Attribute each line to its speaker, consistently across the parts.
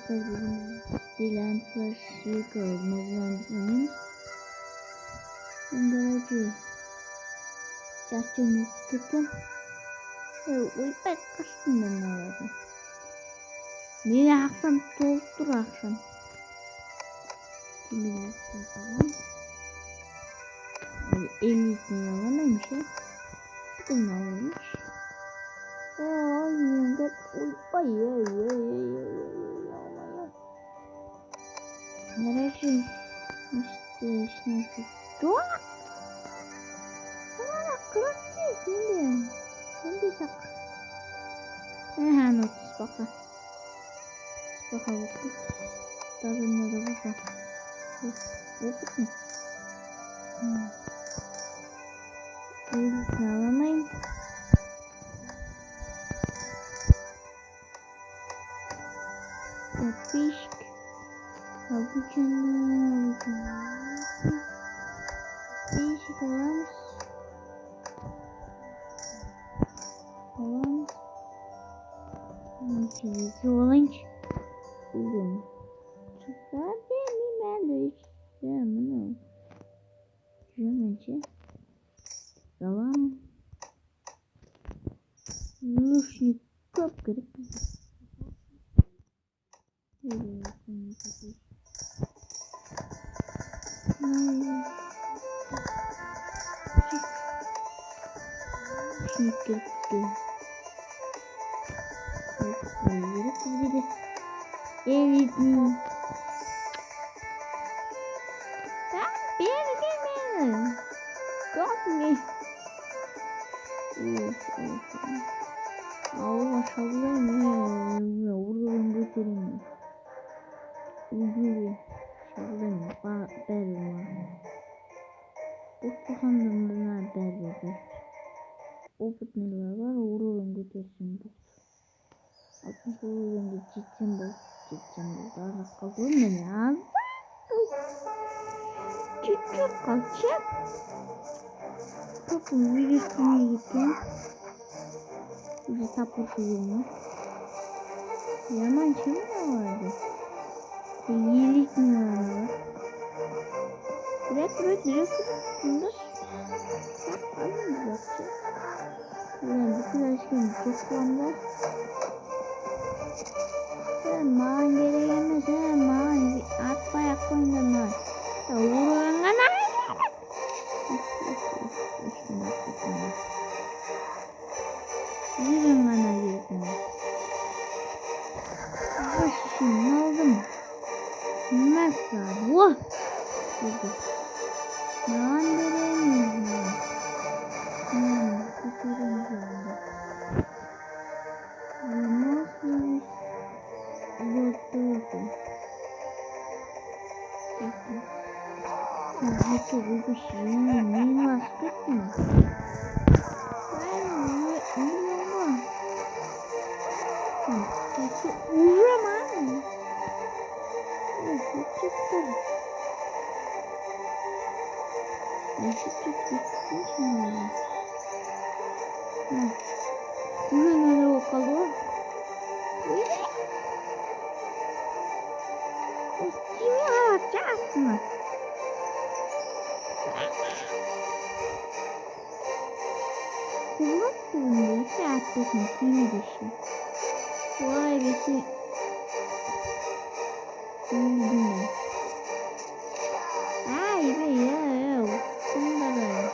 Speaker 1: arkadaşlar bugün Dilan Flash yıkalım moblanmayız. Garajı çarçını tuttum. Uypak kaçtım ben orada. Beni akşam soğuktur akşam. Kimin akşam falan. 50 tane alamaymış ya. Bugün almış. Oynuyorum gel. Uypak Neresi? İşte Doğa. Bana kırak değil şimdi. Şimdi sak. Notis baka. Baka bakın. Tadına da baka. Bakın mı? İyi sağlamayın. Yapışk. Avucunu. Değişik olan. Çizgi olan. Bugün. Çıkar değil mi? Ben de içeceğim bunu. Cümlece. Tamam. Luşnik çok garip. Luşnik garip. Eridim. Benim. Yok mu? Allah şallayım ya. Vururum götürüm. Ucuyum. Şallayım. Berma. O sandım berber. O putneler var. Vururum götürsün bu. Altın vururum da çiçeğim bu. Daha kaldım mı ya? Çiçek kalacak. Bakın virüsüne gittim. Bir tapuşuyorum. Yaman kim vardı? İyilik mi var? Direkt bunda yapmadım mı yapacak? Yani bu klasken toplamda maan gerekemez maan at bayak koyundan uğrayan ana yürüyen ana yürüyen başım ne oldu mu? Nasıl bu? Maan gerekemiz tuturum yanında nasıl yoktu Hadi bu şey ne vasıf mı? Uyuyorum. Çıktım. Nereye bakalım? Kimi alacağız mı? Kulak durumda iki atlasın kimi düşün. Vay besi. Bilmiyorum. Ay be ya. Bunları.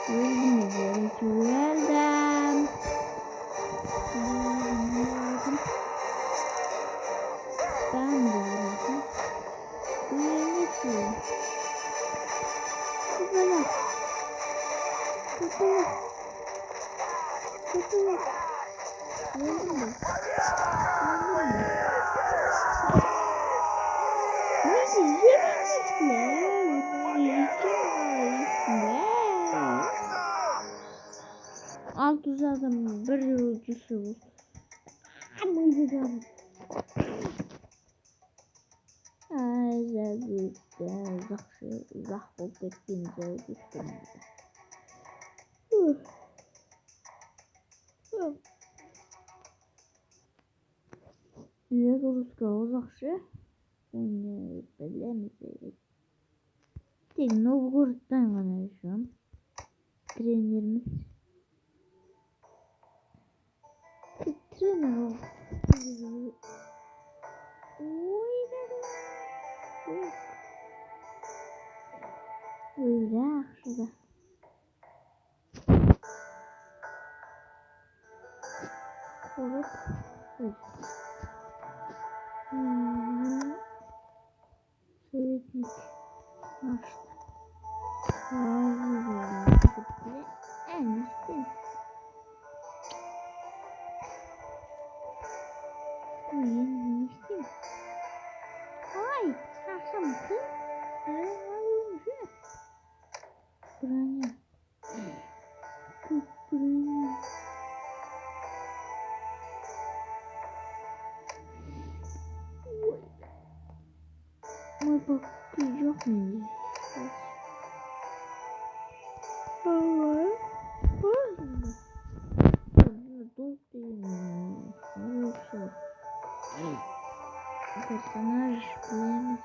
Speaker 1: Bilmiyorum. Güzelden. Ben de öyle. Uyanırsın. Kızana. Gördün mü? Alt uzadım bir ucusu bu. Ama uzadım. Uzak ol bekleyin düştüm. Bize Ruska uzakşı. Onu bilemeyecek. Tek Novgorod'dan gana şu an. Trenerimiz. Trener o. Oy dedim. Böyle şurada. Evet. Evet. Söyledik. Açtı. Ağzı en üstte. Bu yenilmiştim. Ay. Akşam kız. Olmuş ya. Buraya. Kız buraya. Ama bakacak mıyız? Allah. Allah. Doğru değil mi? Yoksa. Personaj bilemiz.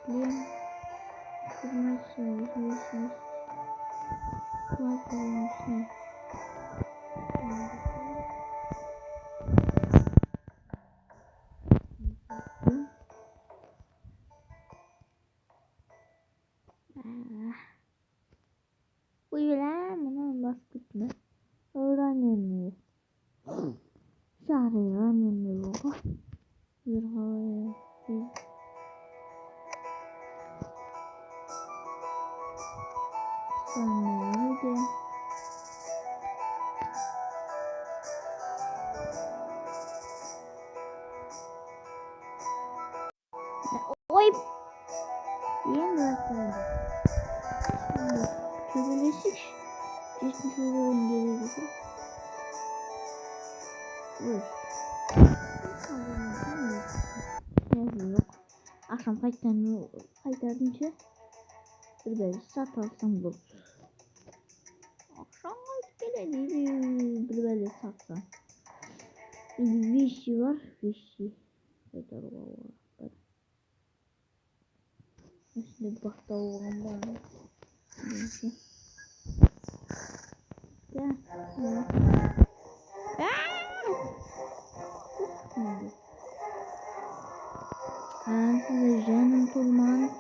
Speaker 1: Шлем. Информация известность. Платформа. Uyulan bunun basketini öğrenemiyor. Şahri öğrenemiyor baba. Bir havaya bir sanmıyor diye. Oy! Yeni başladı. Çözülüşük. Geçmiş oyun geliyor. Uy. Yok. Akşam kaytarınca bir böyle satarsam bu. Akşam gelelim bir böyle satsam. Bir şey var. Bir şey. Kaytar var. Üstüne bak tavuğum var. Neyse. Gel. Ben size Jenin Tulman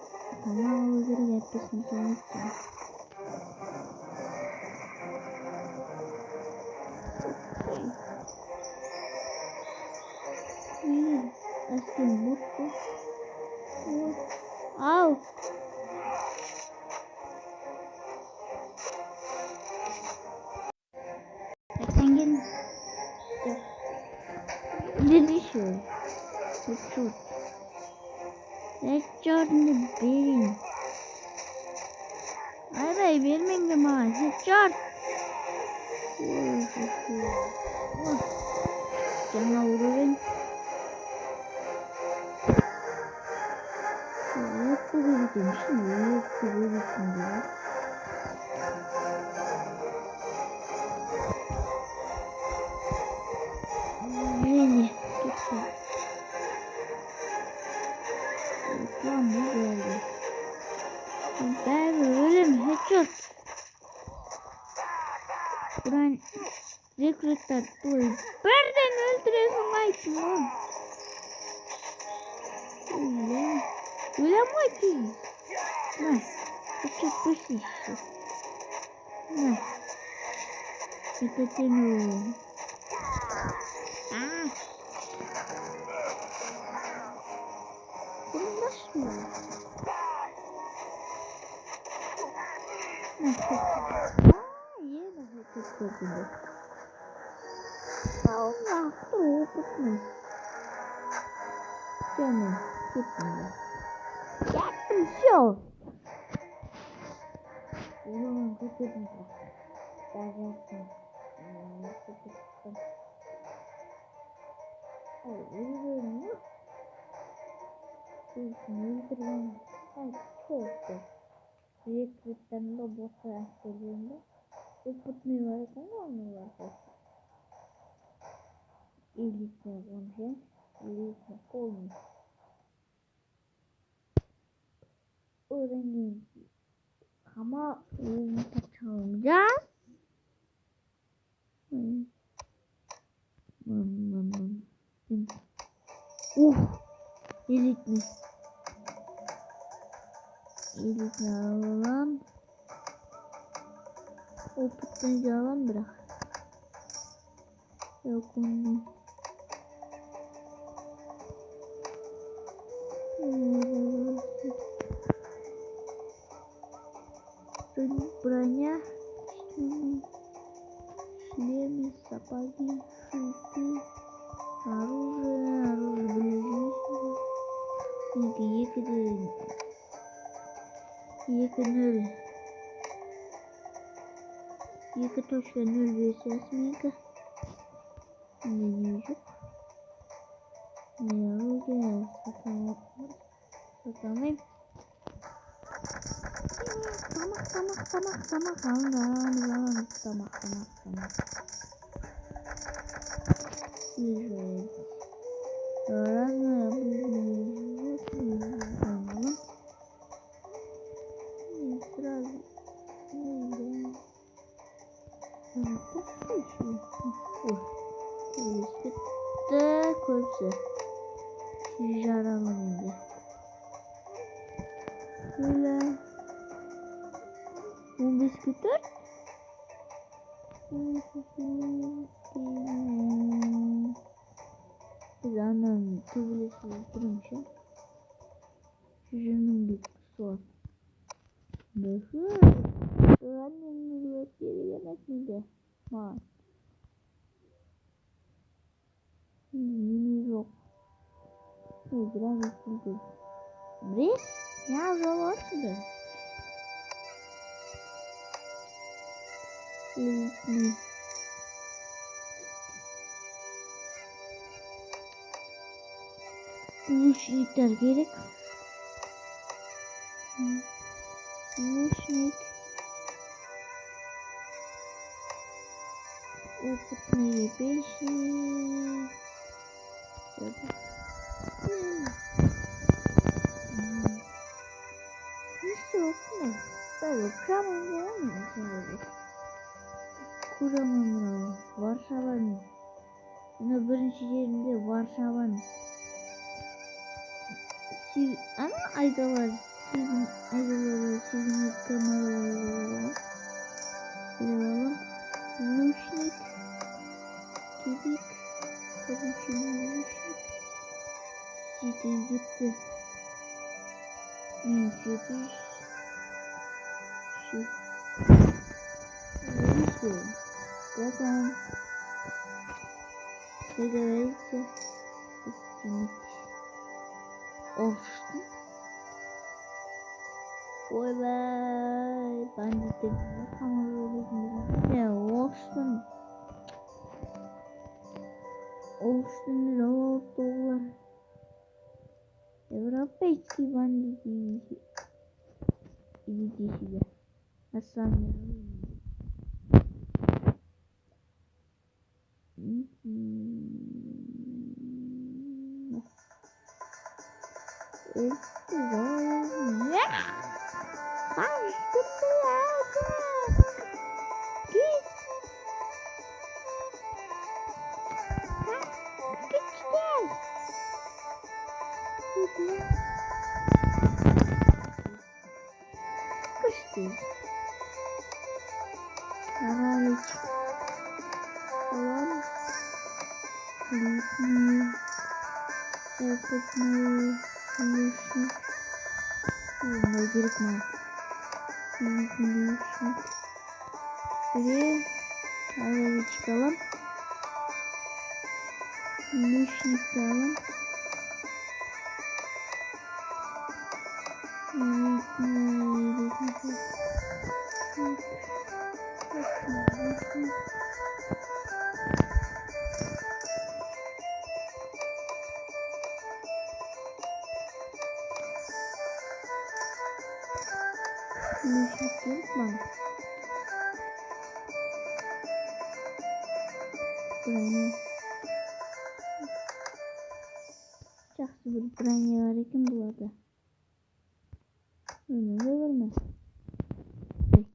Speaker 1: tamam olabilir yapısını tanıttım. İyi. Aslında mutlu. Au. Sen gelin. Delicious. Headshot. Headshot ne benim. Ay bey vermeyin de bana. Headshot. Canına vururum. Yok bu böyle demiştim. Yok bu böyle demiştim. Yeni. Güzel. Tamam bu böyle. Ben ölüm headshot. Buran rekrutlar dolayı. Nereden öldürüyorsun Aytun lan? Öyle. Öyle mi ki? Ne? Headshot bu işte. Ne? Bekletemiyorum. Aaa. Bunu nasıl mı? Ne? Yine headshot gördüm. Allah dur tutma. Canım tutma. Yaptım şu. Ulan tutma. Ben yaptım. Tuttum. Uyuyorum ya. Uyuyorum. Ben çok da. Rekrütten de boşa yaşadığımda. Tutmuyor. Sonra onu var. İyilikle konuşuyor. Lütfen olmuş. Öğreneyim. Ama çalacağız. Delikli. Delikli alalım. O pıtlayıcı alalım bırak. Yok onu. Брання, шлемы, сапоги, шипы, оружие ближайшее. Екі точка 0,5 осьминка. Не вижу. Не оружие, сатаны. Tamam tamam. Güzel. Öğrenme yapabilirim. Biraz neydi? Biskütte koyupsa. Yaralanınca. Böyle. Bu biskütler. Biz annem tübülesi durmuşum. Çocuğunun bir kutusu. Nasıl? Annemin bir geri yemek miydi? Var. Yine yok. Biraz üzüldüm. Biz? Ya robotudur. Luşnikler gerek. Luşnik. Опытные печи. Все, böyle kuramam Varşava'nın yine birinci yerinde Varşava'nın ama aydalar sizin kameralar alalım. Luşnik Kibik Kapışın Luşnik Ciddi gitti. Kötü şu neyse zaten sigaraysa üstünlük oluştu. Oy vay ben de kamera oluştu. Oluştu robot dolar. Европейский бандит. Идите себе. А сами. Кышты. Галочка. Ладно. Липни. Опытный. Лишний. Нагиркма. Лишний. Три. Галочка. Ладно. Лишний. Ладно. Жақсы бір броня бар екен бұларда. Оны да көрме.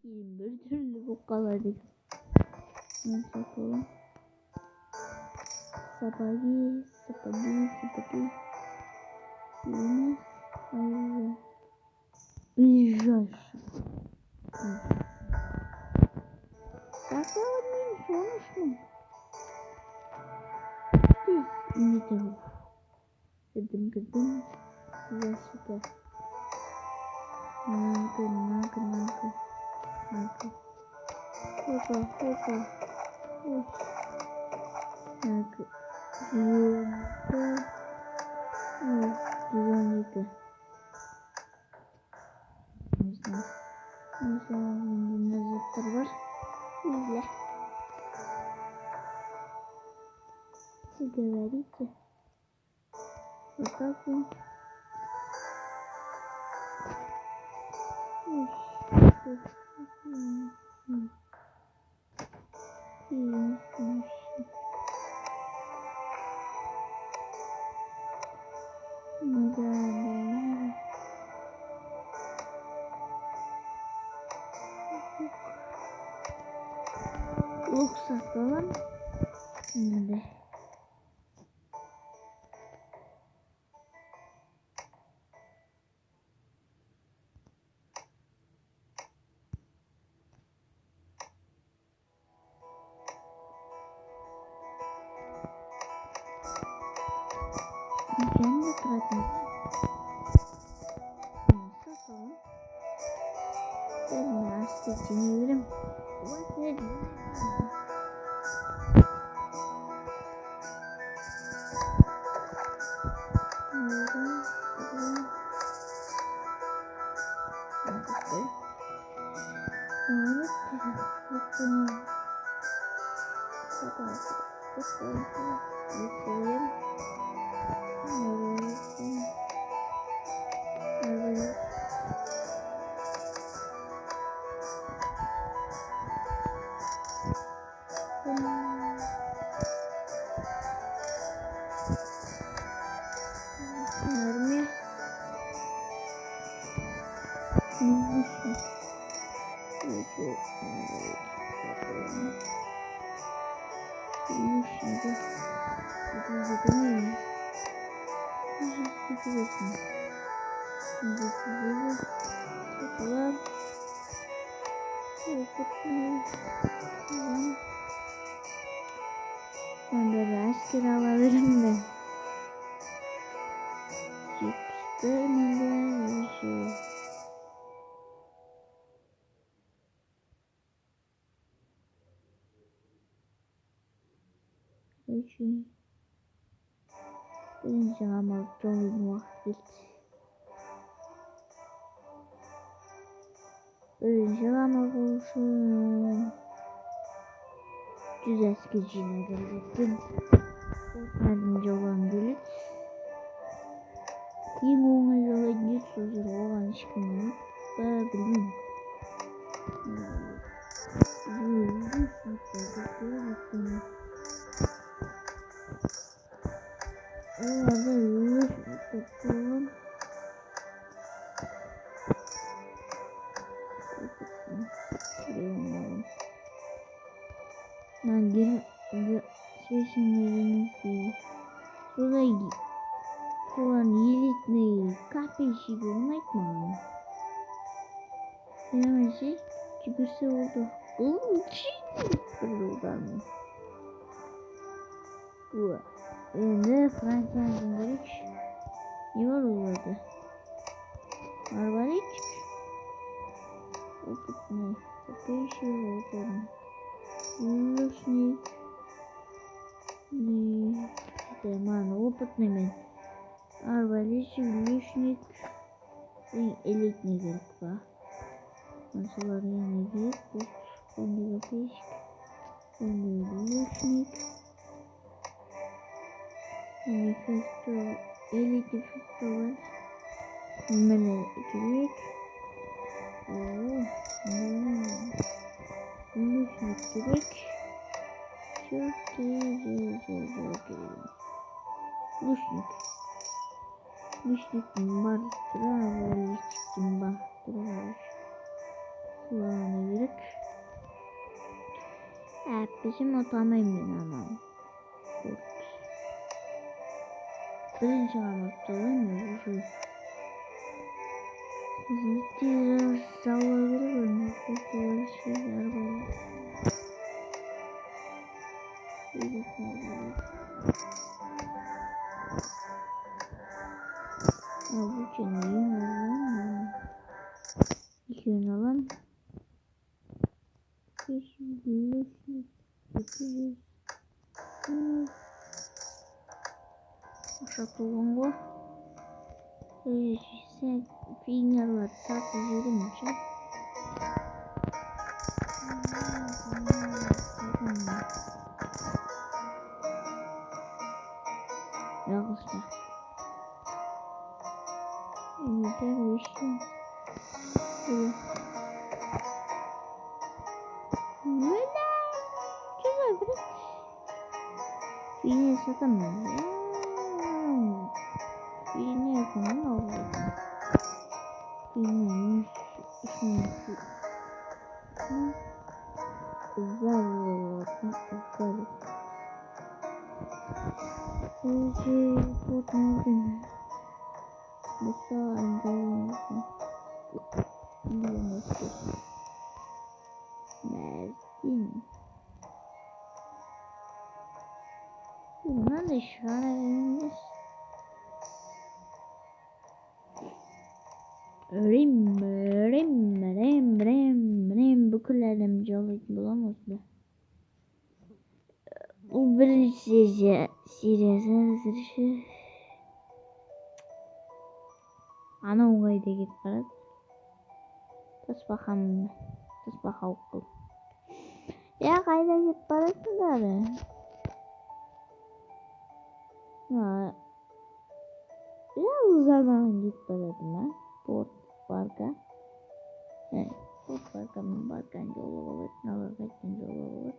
Speaker 1: Кейін бір түрлі болып қалады екен. Сапаги. Ближайший. Такого не солнечно. Здесь не того. Гдым. Засюда. Нага. Хопа. Ой. Нага. Зоника. Не знаю. Динозавр var. Güzel. Говорите. Вот так вот. Luk satalım. Şimdi. Kendi tratım. Satalım. Ben biraz seçiniyorum. What ne? Ben de asker alabilirim de. Cipsler mi şey? Birinci amaçta olmak değil. Birinci amaç olsun. Düz eskicine geldim. Dördüncü olan değil. Ең оңай жолы нет сөздер оған ешкім білмеймін. Оларда өз топталған. Solan елітный кафешігі ұнайды маған. Немесе жүгірсе болды. Бір жылдан. Енді Францияның керек. Не бар оларда? Арбалетчик. Опытный. Кафеші опытный. Лучник. Маған опытный мен. Арбалетчик, лучник. Элитный керек па. Солар ене керек. Онда кафешік. Онда лучник. Элитный фестиваль. Міне керек. Лучник керек. Лучник. Düştüm var. Bravo. Çıktım bak. Bravo. Kulağına gerek. Bizim otamayım ama. Birinci anahtarı mı? Bu şey. Bitti. Sallayabilir miyim? Böyle şeyler var. Bu çeneyi alalım. İki alalım. 500, 800. Шоколадку. Все фигня так зеленче. Yağışlar. Güzel bir şey. Böyle. Güzel bir şey. Yine satamam ya. Yine yapamam oldu. Yine işim. Güzel. Вот наверное. Mersin. Bundan da işaretimiz. Rem bu kullarım cevap bulamaz mı? Bu bir siyasi ana olayda git barat. Tasbaham okul. Ya kayda git barat da. Ha. Ya zaman git barat mı? Port barka. Port barka mı barkan yolu olur. Nala kaçın yolu olur.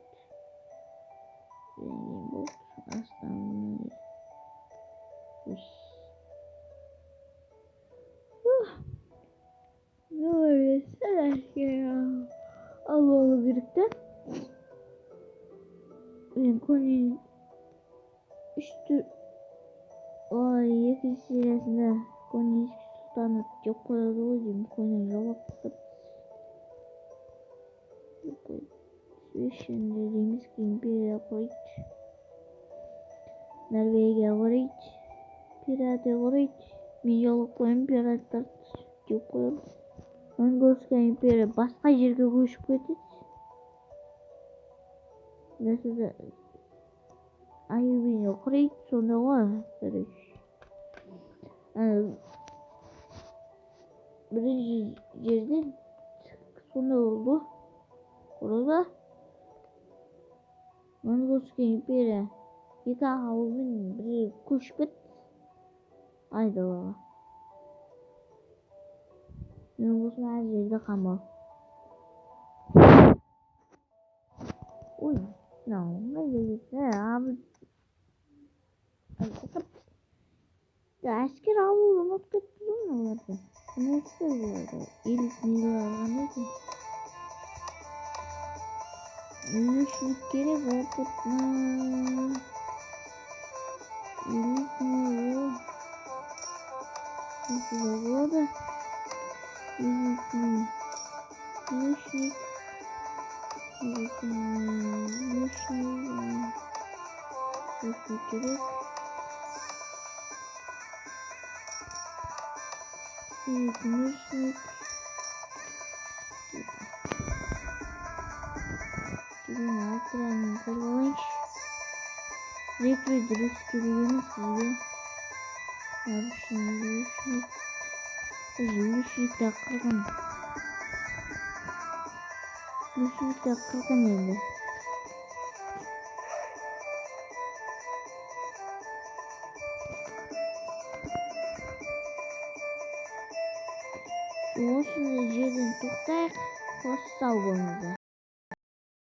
Speaker 1: Zengin bu. Aslanlı. Ne oluyor? Sen ya. Allah birlikte. Konuyu üstü yakın sırasında konuyu sultanı çok kolay olacağım. Konuyu cevap kapıp Sweden dediğimiz İmperial College Norvegia College Pirate College Milyonluk İmparator çok kolay. Mongolska İmperiya başka yerге көшіп кетеді. Mesela Ayıbın okuyup sonra var. Birinci yerden sonra oldu. Orada Mongolska İmperiya iki havuzun biri көшіп Ayda baba. Mongolska her yerde kalmalı. Uy. No, abi. Ya asker avlamak kötü mü vardı? Ne istiyorlardı? İlk milyarlar neydi? Müşrikleri korkutma. İlk milyar. Nasıl oldu? İlk milyar. Müşrik. İlk milyar. Müşrikleri. Müşrik. Şimdi hatıranın kurbanış. Rekrüt risklerimiz gibi. Abi şimdi müşrik dakikadan. Müşrik dakikadan geldi. Olsun yerden tutsak. Hoş sağ olun.